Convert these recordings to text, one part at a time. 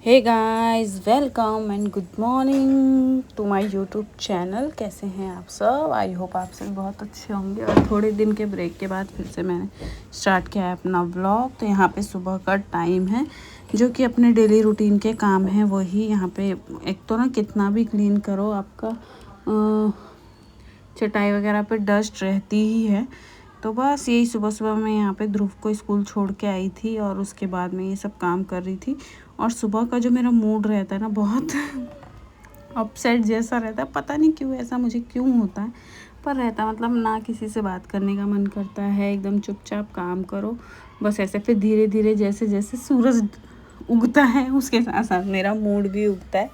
Hey guys, welcome and good morning to my YouTube channel. कैसे हैं आप सब? आई होप आप सब बहुत अच्छे होंगे। और थोड़े दिन के ब्रेक के बाद फिर से मैंने स्टार्ट किया है अपना व्लॉग। तो यहाँ पे सुबह का टाइम है, जो कि अपने डेली रूटीन के काम हैं वही। यहाँ पे एक तो ना कितना भी क्लीन करो, आपका चटाई वगैरह पे डस्ट रहती ही है। तो बस यही सुबह सुबह मैं यहाँ पे ध्रुव को स्कूल छोड़ के आई थी और उसके बाद मैं ये सब काम कर रही थी। और सुबह का जो मेरा मूड रहता है ना, बहुत अपसेट जैसा रहता है। पता नहीं क्यों ऐसा मुझे क्यों होता है, पर रहता है। मतलब ना किसी से बात करने का मन करता है, एकदम चुपचाप काम करो बस ऐसे। फिर धीरे धीरे जैसे जैसे सूरज उगता है उसके साथ साथ मेरा मूड भी उगता है।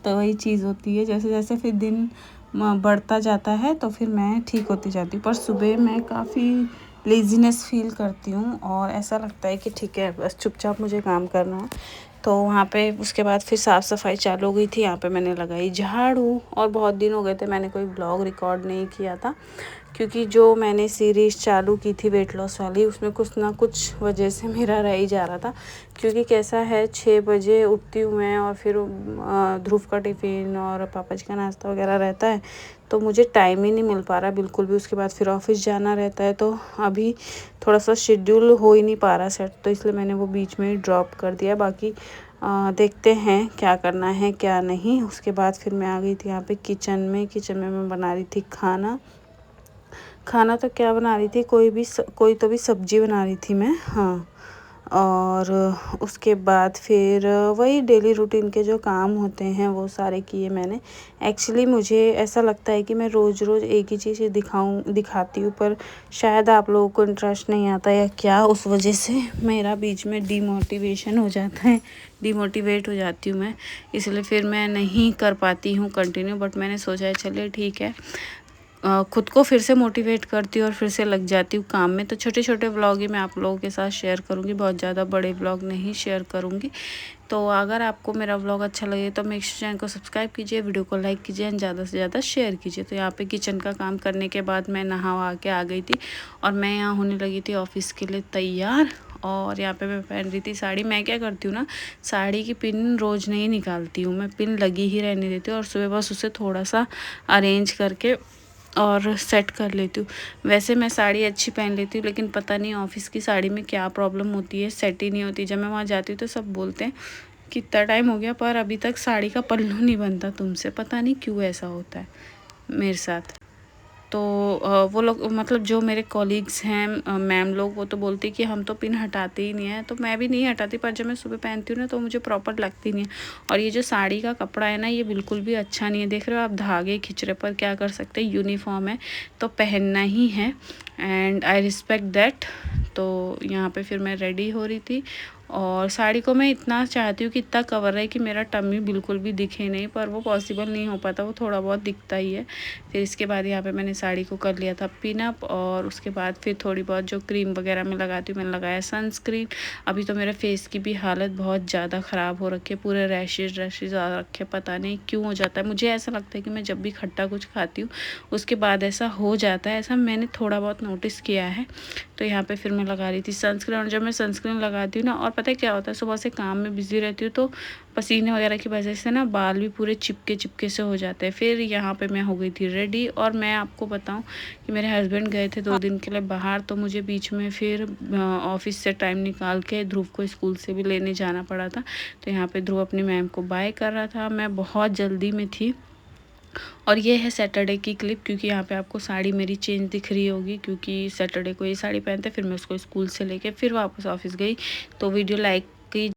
तो वही चीज़ होती है, जैसे जैसे फिर दिन बढ़ता जाता है तो फिर मैं ठीक होती जाती हूँ। पर सुबह मैं काफ़ी लेज़ीनेस फील करती हूँ और ऐसा लगता है कि ठीक है बस चुपचाप मुझे काम करना है। तो वहाँ पे उसके बाद फिर साफ़ सफाई चालू हो गई थी। यहाँ पे मैंने लगाई झाड़ू। और बहुत दिन हो गए थे मैंने कोई ब्लॉग रिकॉर्ड नहीं किया था, क्योंकि जो मैंने सीरीज़ चालू की थी वेट लॉस वाली, उसमें कुछ ना कुछ वजह से मेरा रह ही जा रहा था। क्योंकि कैसा है, 6 बजे उठती हूँ मैं और फिर ध्रुव का टिफ़िन और पापा जी का नाश्ता वगैरह रहता है, तो मुझे टाइम ही नहीं मिल पा रहा बिल्कुल भी। उसके बाद फिर ऑफिस जाना रहता है, तो अभी थोड़ा सा शेड्यूल हो ही नहीं पा रहा सेट, तो इसलिए मैंने वो बीच में ही ड्रॉप कर दिया। बाकी देखते हैं क्या करना है क्या नहीं। उसके बाद फिर मैं आ गई थी यहाँ पे किचन में मैं बना रही थी खाना तो क्या बना रही थी, कोई तो भी सब्जी बना रही थी मैं। हाँ, और उसके बाद फिर वही डेली रूटीन के जो काम होते हैं वो सारे किए मैंने। एक्चुअली मुझे ऐसा लगता है कि मैं रोज़ रोज़ एक ही चीज़ दिखाती हूँ, पर शायद आप लोगों को इंटरेस्ट नहीं आता या क्या, उस वजह से मेरा बीच में डिमोटिवेशन हो जाता है, डिमोटिवेट हो जाती हूँ मैं। इसलिए फिर मैं नहीं कर पाती हूँ कंटिन्यू। बट मैंने सोचा है चलिए ठीक है, खुद को फिर से मोटिवेट करती हूँ और फिर से लग जाती हूँ काम में। तो छोटे छोटे व्लॉग ही मैं आप लोगों के साथ शेयर करूँगी, बहुत ज़्यादा बड़े व्लॉग नहीं शेयर करूँगी। तो अगर आपको मेरा व्लॉग अच्छा लगे तो मेक श्योर चैनल को सब्सक्राइब कीजिए, वीडियो को लाइक कीजिए और ज़्यादा से ज़्यादा शेयर कीजिए। तो यहाँ पे किचन का काम करने के बाद मैं नहा वहा के आ गई थी और मैं यहाँ होने लगी थी ऑफिस के लिए तैयार। और यहाँ पे मैं पहन रही थी साड़ी। मैं क्या करती हूँ ना, साड़ी की पिन रोज़ नहीं निकालती हूँ मैं, पिन लगी ही रहने देती हूँ और सुबह बस उसे थोड़ा सा अरेंज करके और सेट कर लेती हूँ। वैसे मैं साड़ी अच्छी पहन लेती हूँ, लेकिन पता नहीं ऑफिस की साड़ी में क्या प्रॉब्लम होती है, सेट ही नहीं होती। जब मैं वहाँ जाती हूँ तो सब बोलते हैं कि इतना टाइम हो गया पर अभी तक साड़ी का पल्लू नहीं बनता तुमसे, पता नहीं क्यों ऐसा होता है मेरे साथ। तो वो लोग, मतलब जो मेरे कॉलीग्स हैं मैम लोग, वो तो बोलती कि हम तो पिन हटाते ही नहीं है। तो मैं भी नहीं हटाती, पर जब मैं सुबह पहनती हूँ ना तो मुझे प्रॉपर लगती नहीं है। और ये जो साड़ी का कपड़ा है ना, ये बिल्कुल भी अच्छा नहीं है। देख रहे हो आप, धागे खींच रहे, पर क्या कर सकते हैं, यूनिफॉर्म है तो पहनना ही है एंड आई रिस्पेक्ट दैट। तो यहाँ पे फिर मैं रेडी हो रही थी और साड़ी को मैं इतना चाहती हूँ कि इतना कवर रहे कि मेरा टम्मी बिल्कुल भी दिखे नहीं, पर वो पॉसिबल नहीं हो पाता, वो थोड़ा बहुत दिखता ही है। फिर इसके बाद यहाँ पे मैंने साड़ी को कर लिया था पिन अप और उसके बाद फिर थोड़ी बहुत जो क्रीम वगैरह मैं लगाती हूँ, मैंने लगाया सनस्क्रीन। अभी तो मेरे फेस की भी हालत बहुत ज़्यादा ख़राब हो रखी है, पूरे रैशेज़ आ रखे, पता नहीं क्यों हो जाता है। मुझे ऐसा लगता है कि मैं जब भी खट्टा कुछ खाती हूँ उसके बाद ऐसा हो जाता है, ऐसा मैंने थोड़ा बहुत नोटिस किया है। तो यहाँ पे फिर मैं लगा रही थी सनस्क्रीन। और जब मैं सनस्क्रीन लगाती हूँ ना, और पता है क्या होता है, सुबह से काम में बिज़ी रहती हूँ तो पसीने वगैरह की वजह से ना बाल भी पूरे चिपके से हो जाते हैं। फिर यहाँ पे मैं हो गई थी रेडी। और मैं आपको बताऊँ कि मेरे हस्बैंड गए थे 2 दिन के लिए बाहर, तो मुझे बीच में फिर ऑफिस से टाइम निकाल के ध्रुव को स्कूल से भी लेने जाना पड़ा था। तो यहाँ पे ध्रुव अपनी मैम को बाय कर रहा था, मैं बहुत जल्दी में थी। और ये है सैटरडे की क्लिप, क्योंकि यहाँ पे आपको साड़ी मेरी चेंज दिख रही होगी, क्योंकि सैटरडे को ये साड़ी पहनते, फिर मैं उसको स्कूल से लेके फिर वापस ऑफिस गई। तो वीडियो लाइक की